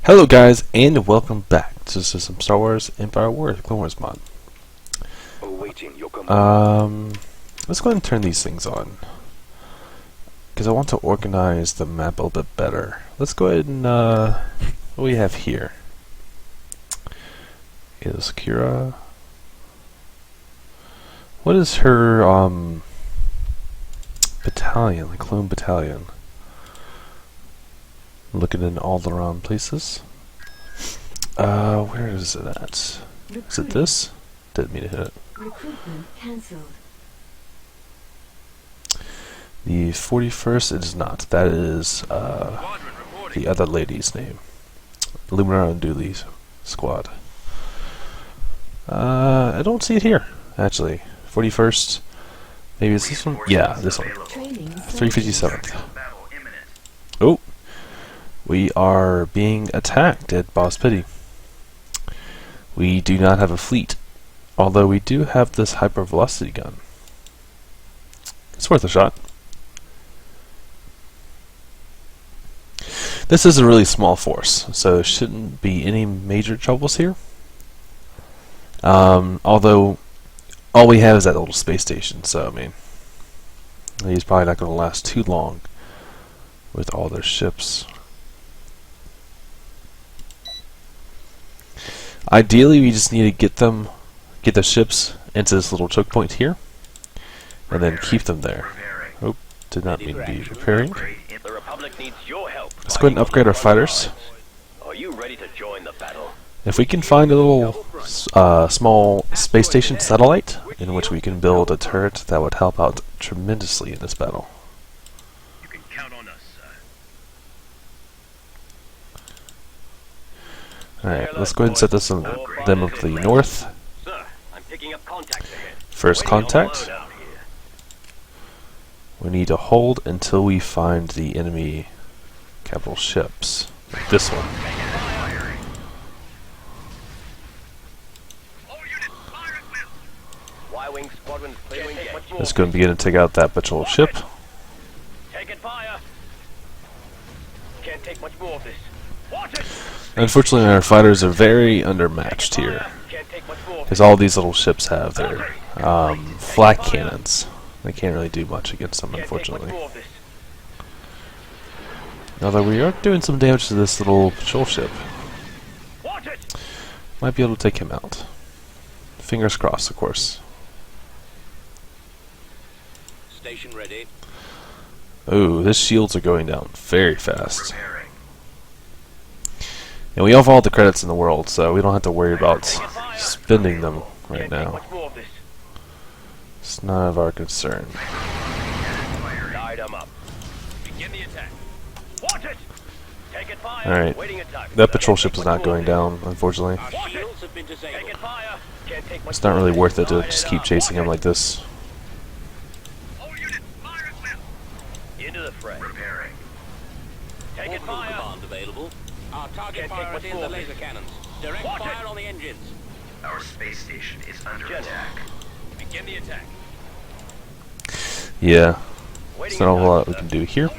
Hello guys, and welcome back to some Star Wars Empire Wars Clone Wars mod. Let's go ahead and turn these things on, because I want to organize the map a little bit better. Let's go ahead and, what do we have here? Is Kira... What is her, battalion, like clone battalion? Looking in all the wrong places. Where is it at? Is it this? Didn't mean to hit it. Recruitment cancelled. The 41st, it is not. That is the other lady's name. Luminar and Dooley's squad. I don't see it here, actually. 41st. Maybe it's this one? Yeah, this one. 357th. Oh! We are being attacked at Boss Pity. We do not have a fleet, although we do have this hypervelocity gun. It's worth a shot. This is a really small force, so there shouldn't be any major troubles here. Although, all we have is that little space station, so I mean, he's probably not going to last too long with all their ships. Ideally, we just need to get the ships into this little choke point here, and then keep them there. Oh, did not mean to be repairing. Let's go ahead and upgrade our fighters. If we can find a little small space station satellite in which we can build a turret, that would help out tremendously in this battle. You can count on us, Alright, let's go ahead and set this on them up to the north. First contact. We need to hold until we find the enemy capital ships. Like this one. Just going to begin to take out that patrol ship. Unfortunately, our fighters are very undermatched here, because all these little ships have their flak cannons. They can't really do much against them, unfortunately. Although we are doing some damage to this little patrol ship. Might be able to take him out. Fingers crossed, of course. Station ready. Ooh, his shields are going down very fast. And we have all the credits in the world, so we don't have to worry about spending them right now. It's none of our concern. Alright, that patrol ship is not going down, unfortunately. It's not really worth it to just keep chasing him like this. Into the fray. Taking fire. Command available. Our target priority is the laser cannons. Direct fire on the engines. Our space station is under attack. Begin the attack. Yeah, there's not a whole lot we can do here.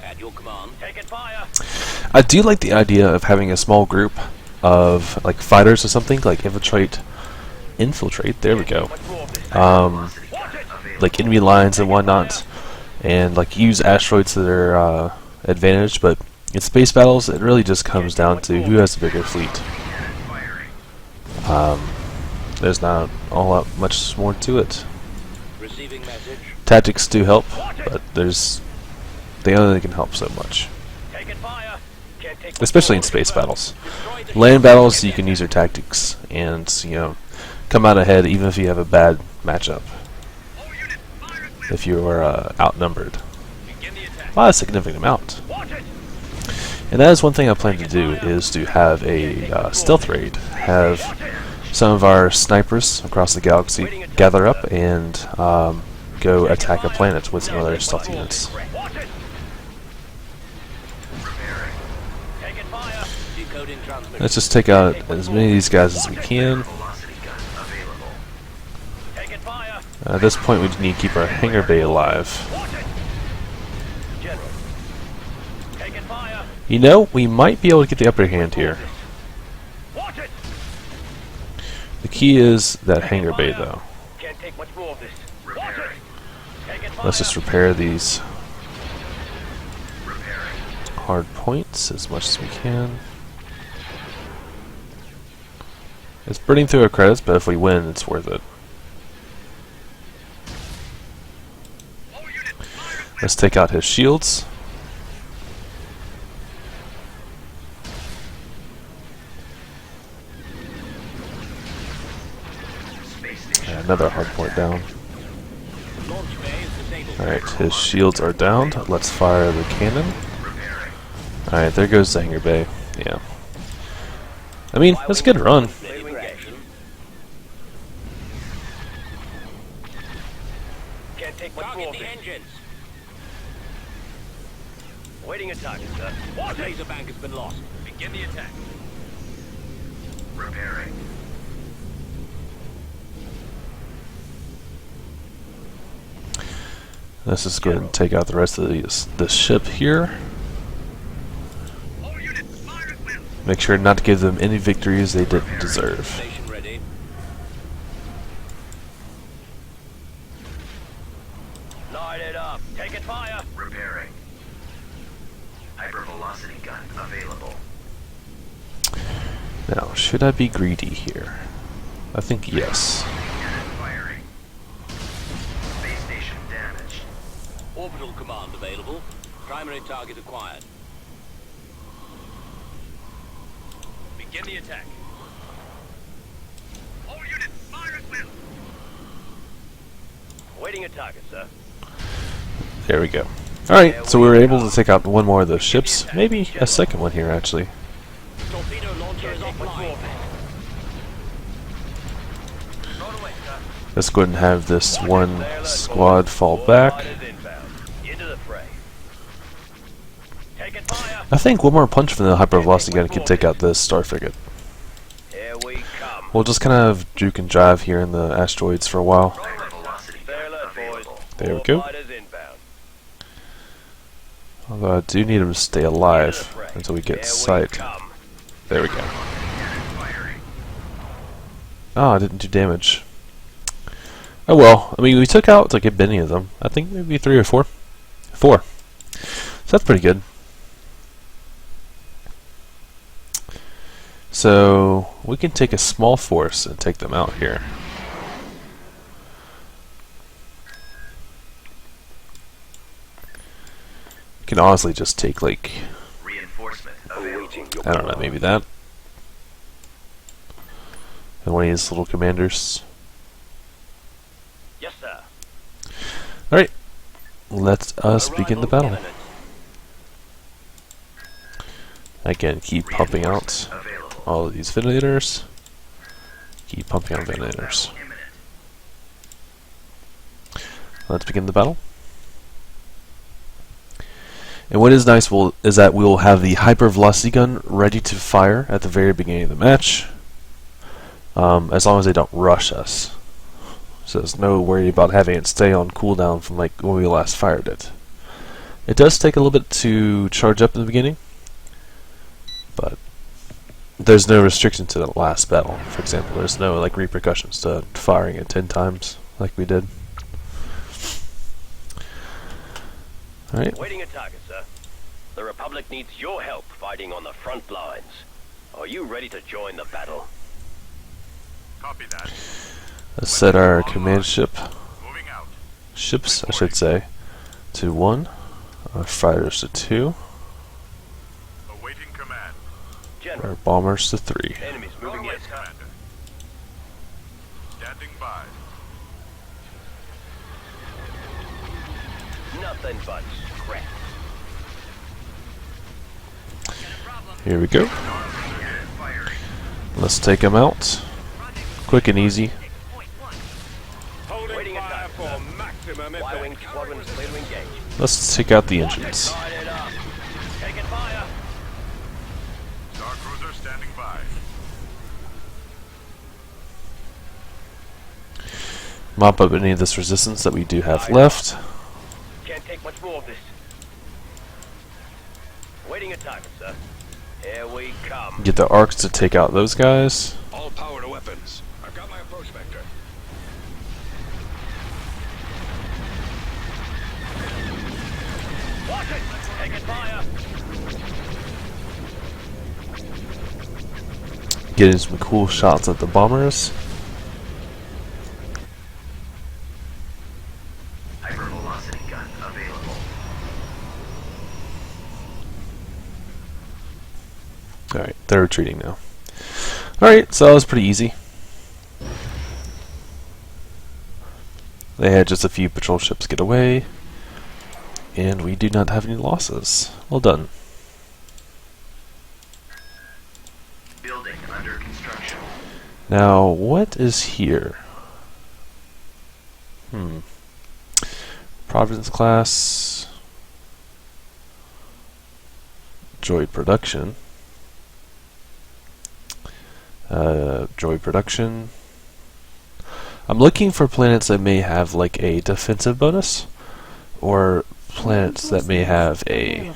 At your command. Taking fire. I do like the idea of having a small group of like fighters or something, like infiltrate, there we go. Like enemy lines and whatnot, and like use asteroids to their advantage, but in space battles it really just comes down to who has the bigger fleet. There's not a whole lot much more to it. Tactics do help, but they only can help so much. Especially in space battles. Land battles, you can use your tactics and, you know, come out ahead even if you have a bad matchup. If you are outnumbered by a significant amount. And that is one thing I plan to do, is to have a stealth raid. Have some of our snipers across the galaxy gather up and go attack a planet with some other stealth units. Let's just take out as many of these guys as we can. At this point we need to keep our hangar bay alive. You know, we might be able to get the upper hand here. Watch it! The key is that hangar bay, though. Can't take much more of this. Watch it! Taking Let's fire. just repair these Repairing. hard points as much as we can. It's burning through our credits, but if we win, it's worth it. Let's take out his shields. Space station. And another hard point down. Launch bay is disabled. Alright, his shields are downed. Let's fire the cannon. Repairing. Alright, there goes the hangar bay. Yeah. I mean, that's a good run. Ready to engage. Can't take much more of this. Engines. Waiting a target, sir. What? Laser bank has been lost. Begin the attack. Repairing. Let's just go ahead and take out the rest of this ship here. Make sure not to give them any victories they didn't deserve. Station ready. Light it up. Taking fire. Repairing. Hypervelocity gun available. Now, should I be greedy here? I think yes. Cannon firing. Space station damaged. Orbital command available. Primary target acquired. Begin the attack. All units, fire at will. Waiting a target, sir. There we go. Alright, so we were able to take out one more of those ships. Maybe a second one here, actually. Torpedo launcher is offline. Throw it away, sir. Let's go ahead and have this one squad fall back. Into the fray. Taking fire. I think one more punch from the hypervelocity gun can take out this star frigate. Here we come. We'll just kind of juke and jive here in the asteroids for a while. Hypervelocity Stay gun alert, boys. available. There we go. Fighters inbound. Although I do need him to stay alive until we Here get sight. come. There we go. Cannon firing. Oh, I didn't do damage. Oh well, I mean, we took out like a many of them. I think maybe 3 or 4. 4. So that's pretty good. So we can take a small force and take them out here. We can honestly just take like, Reinforcement available. I don't know, maybe that. And one of these little commanders. Yes, sir. Alright, let us begin the battle. Imminent. Again, keep pumping out Available. all of these ventilators. Keep pumping out ventilators. Battle imminent. Let's begin the battle. And what is nice is that we will have the hypervelocity gun ready to fire at the very beginning of the match, as long as they don't rush us. So there's no worry about having it stay on cooldown from like when we last fired it. It does take a little bit to charge up in the beginning, but there's no restriction to the last battle. For example, there's no like repercussions to firing it 10 times like we did. Alright. Waiting a target, sir. The Republic needs your help fighting on the front lines. Are you ready to join the battle? Copy that. Let's set our command ship, Moving out. ships I should say, to 1, our fighters to 2, Awaiting command. General, our bombers to 3. enemies moving in. Commander. Standing by. Nothing but scrap. Here we go. Firing. Let's take them out. Quick and easy. Holding fire for maximum effect. Y-wing squadrons clear to engage. Let's take out the engines. Light it up. Taking fire. Star Cruiser standing by. Mop up any of this resistance that we do have left. Can't take much more of this. Waiting Awaiting attack, sir. Here we come. Get the arcs to take out those guys. All power to weapons. I've got my approach vector. Watch it! Taking fire! Getting some cool shots at the bombers. Hypervelocity gun available. Alright, they're retreating now. Alright, so that was pretty easy. They had just a few patrol ships get away, and we do not have any losses. Well done. Building under construction. Now, what is here? Providence class. Droid production. Droid production. I'm looking for planets that may have like a defensive bonus, or planets that may have a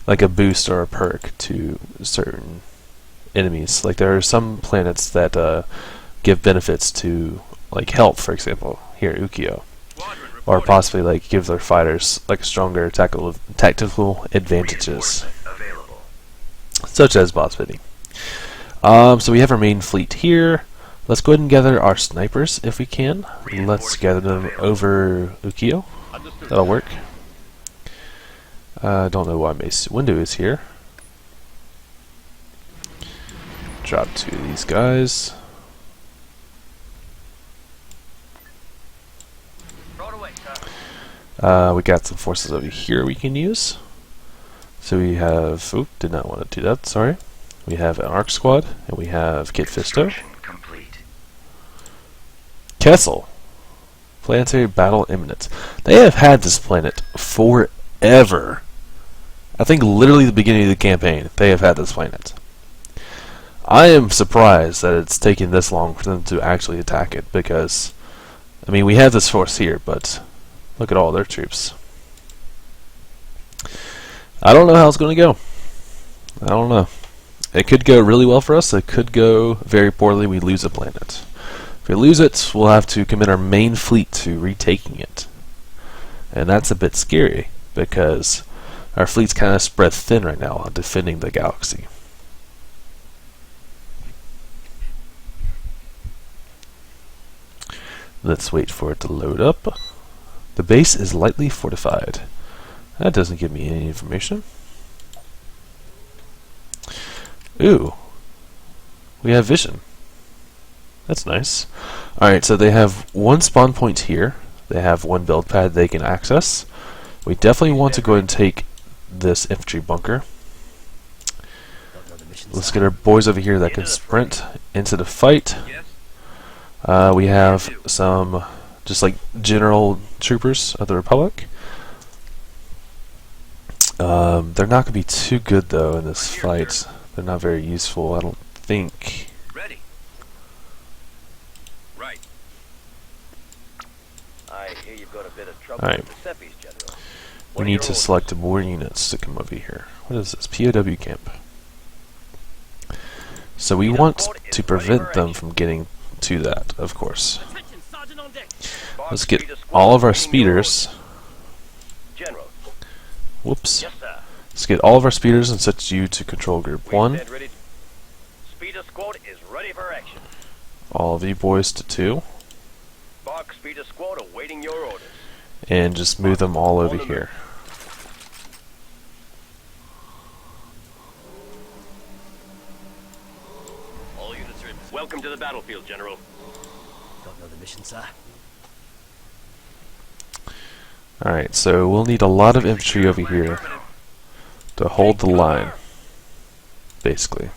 like a boost or a perk to certain enemies. Like there are some planets that give benefits to like health, for example, here Ukio, or possibly like give their fighters like stronger tactical advantages, Available. such as boss fighting. So we have our main fleet here. Let's go ahead and gather our snipers if we can. Let's gather them over Ukio. That'll work. Don't know why Mace Windu is here. Drop two of these guys. Right away, sir. We got some forces over here we can use. So we have... Oop, did not want to do that, sorry. We have an ARC squad, and we have Kit Fisto. Construction complete. Kessel. Planetary battle imminent. They have had this planet forever. I think literally the beginning of the campaign, they have had this planet. I am surprised that it's taken this long for them to actually attack it, because, I mean, we have this force here, but look at all their troops. I don't know how it's going to go. I don't know. It could go really well for us. It could go very poorly. We lose a planet. If we lose it, we'll have to commit our main fleet to retaking it. And that's a bit scary, because our fleet's kind of spread thin right now on defending the galaxy. Let's wait for it to load up. The base is lightly fortified. That doesn't give me any information. Ooh. We have vision. That's nice. Alright, so they have one spawn point here. They have one build pad they can access. We definitely want to go ahead and take this infantry bunker. Let's get our boys over here that can sprint into the fight. We have some just like general troopers of the Republic. They're not going to be too good though in this fight. They're not very useful, I don't think. Ready. Right. I hear you've got a bit of trouble Alright. with the Seppies, General. We need to select more units to come over here. What is this? POW camp. So we want to prevent them from getting to that, of course. Let's get all of our speeders. General. Whoops. Yes, sir. Let's get all of our speeders and set you to control group 1. Stand ready. Speeder squad is ready for action. All of you boys to 2. Bark Speeder squad awaiting your orders. And just move them all over here. All units are in. Welcome to the battlefield, General. Don't know the mission, sir. Alright, so we'll need a lot of infantry over here to hold the line, basically.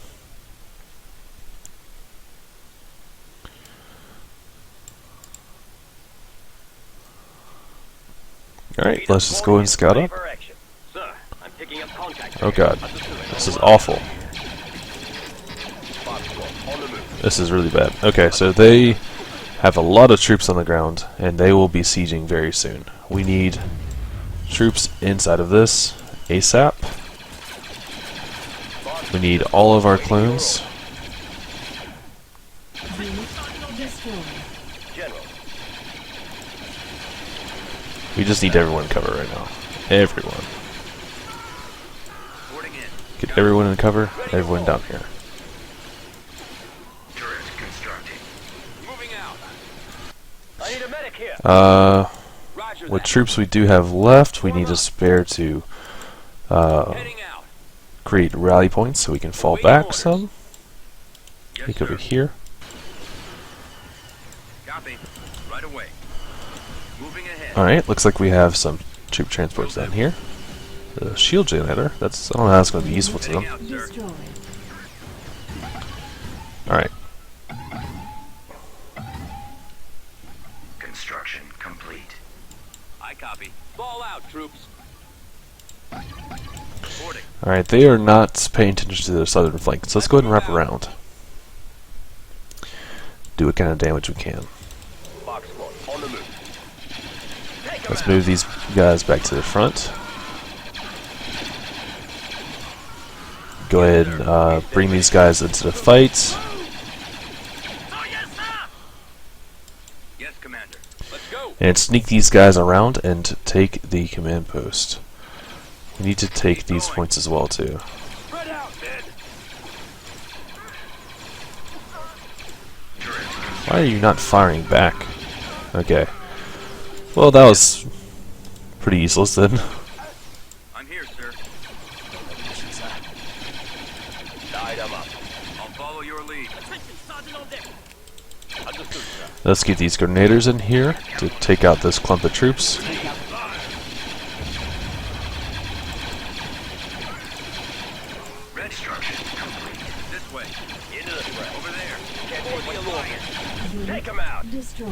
Alright, let's just go and scout up. Sir, I'm picking up contact. Oh god, this is awful. This is really bad. Okay, so they have a lot of troops on the ground, and they will be sieging very soon. We need troops inside of this ASAP. We need all of our clones. Unit destroyed. General. We just need everyone in cover right now. Everyone. Boarding in. Get everyone in cover. Everyone down here. Turret constructing. Moving out. I need a medic here. Roger What that. troops we do have left, we need to spare to Heading out. create rally points so we can fall back some. Yes, Take sir. over here. Copy. Right away. Moving ahead. Alright, looks like we have some troop transports down here. The shield generator, I don't know how that's going to be useful to them. Heading out, sir. Destroyed. Alright, Construction complete. I copy. Fall out, troops. Boarding. alright, they are not paying attention to the southern flank, so let's go ahead and wrap around. Do what kind of damage we can. Box squad on the move. Take 'em Let's out. move these guys back to the front. Go ahead and bring these guys into the fight. Yes, Commander. Let's go. And sneak these guys around and take the command post. We need to take these points as well too. Spread out, men. Why are you not firing back? Okay. Well, that was pretty useless then. I'm here, sir. Mission, sir. Light 'em up. I'll follow your lead. Understood, sir. Let's get these grenadiers in here to take out this clump of troops. Construction complete. This way. Into the fray. Over there. Get towards the Alliance. Unit Take 'em out. destroyed.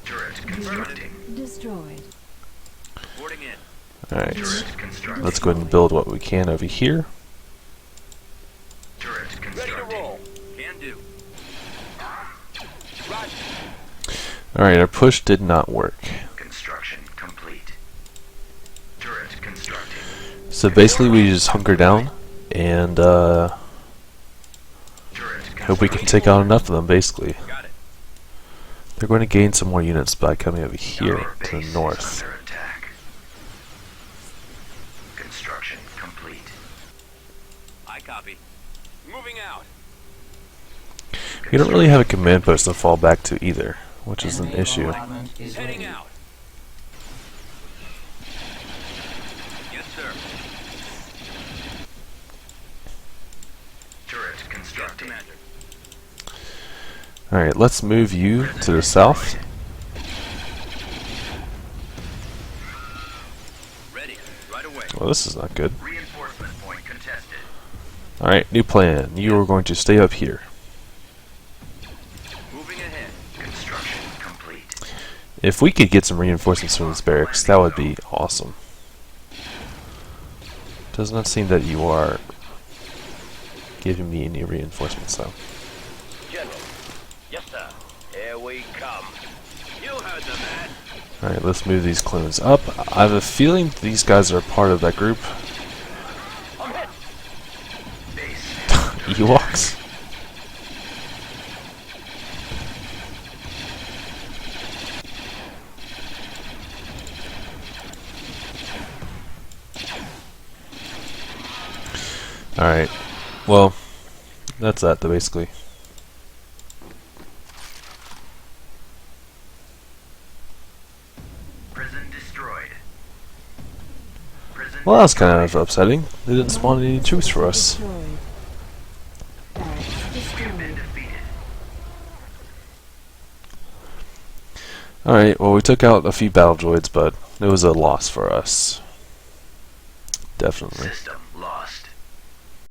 Turret constructing. Destroyed. Boarding in. Alright. Turret constructing. Let's go ahead and build what we can over here. Turret Ready to constructing. roll. Can do. Roger. Alright, our push did not work. Construction complete. Turret constructing. So basically we just hunker down and Turret hope we can take out enough of them basically. Got it. They're going to gain some more units by coming over here Our to the base is north. under attack. Construction complete. I copy. Moving out. We don't really have a command post to fall back to either, which is an issue. Heading out. Yes, sir. Turret Yes, constructing. Commander. Alright, let's move you to the south. Ready. Right away. Well, this is not good. Reinforcement point contested. Alright, new plan. You are going to stay up here. Moving ahead. Construction complete. If we could get some reinforcements from this barracks, that would be awesome. Does not seem that you are giving me any reinforcements though. General. Yes, sir. Here we come. You heard the man. Alright, let's move these clones up. I have a feeling these guys are part of that group. I'm hit. Base. Ewoks. Alright. Well, that's that though, basically. Prison destroyed. Prison Well, that was kind of upsetting. They didn't spawn any troops for us. Destroyed. Barracks been destroyed. defeated. Alright, well we took out a few battle droids, but it was a loss for us. Definitely. System lost.